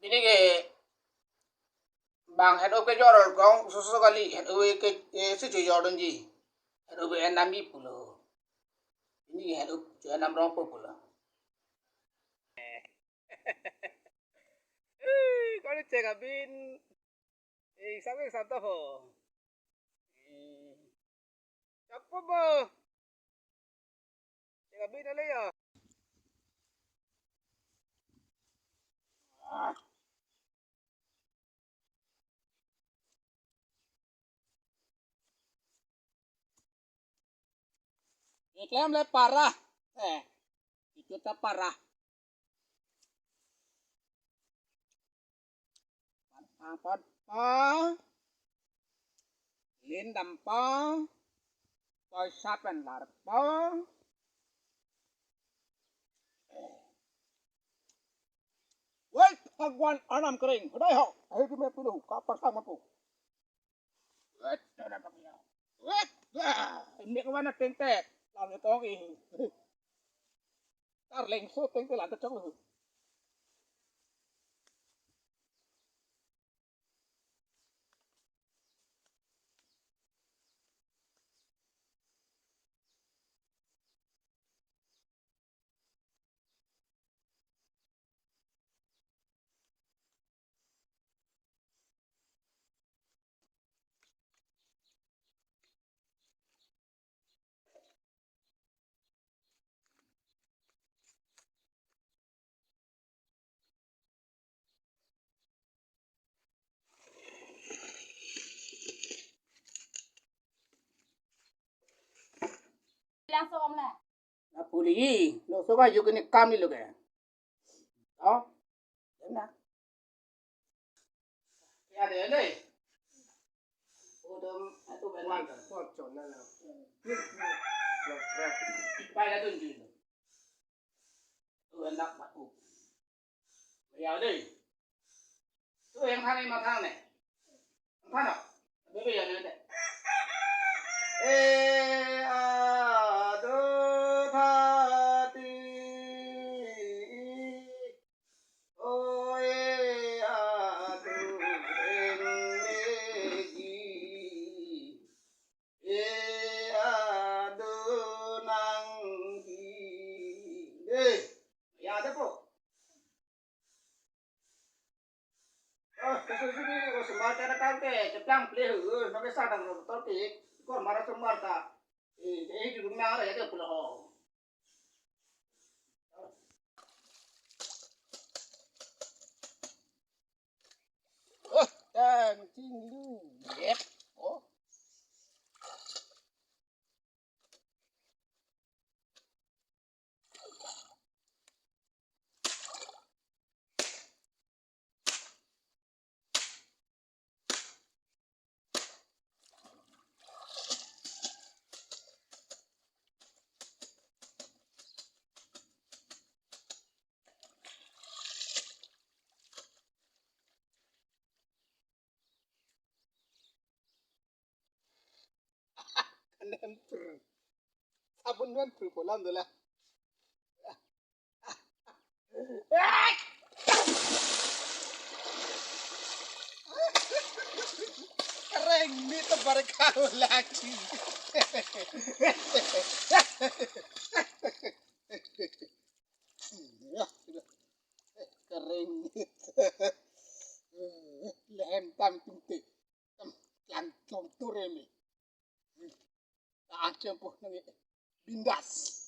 Ini ke bang head ke jorol kong susu kali head ke si jordan ji head enam pulo ini head enam rompo pulo. Kau ni cek abin sampai satu ho. Apa bo? Cek abin ada ya. Iklam le parah. Itu tak parah. Apa? Lindam pa. Poi sapen lar pa. Wait, agwan anam kering. Udah ho. Ayo kita pilih kapan sama tu. Wait, dah tak ya. Wait, ini kemana tente? Lalu tongi. Tarling so tente lantai cong. Langsung lah. Nah, puli, lo suka juga ni kami lo ke? Oh, enak. Ya deh deh. Udah itu benar. Pocong lah. Baiklah tunjuk. Tuh enak batu. Ya deh. Tuh yang mana matang nih? Mana? Bebe yang ada. Aduh hati. Oh aduh enegi. Aduh nanggi. Ya ada po. Sini ko sembaca na kante, ceplang play hu, no ke sadang ro to ti, ko mara sembar ta. Ju na ara ya ke pulo ho. Dan cinglu. Yep. Oh. Sabun kan pulang dulu lah. Kering ni tebar kau lagi. Kering. Lem tam tunti. Tam lancong turemi. Tak acem pun bindas.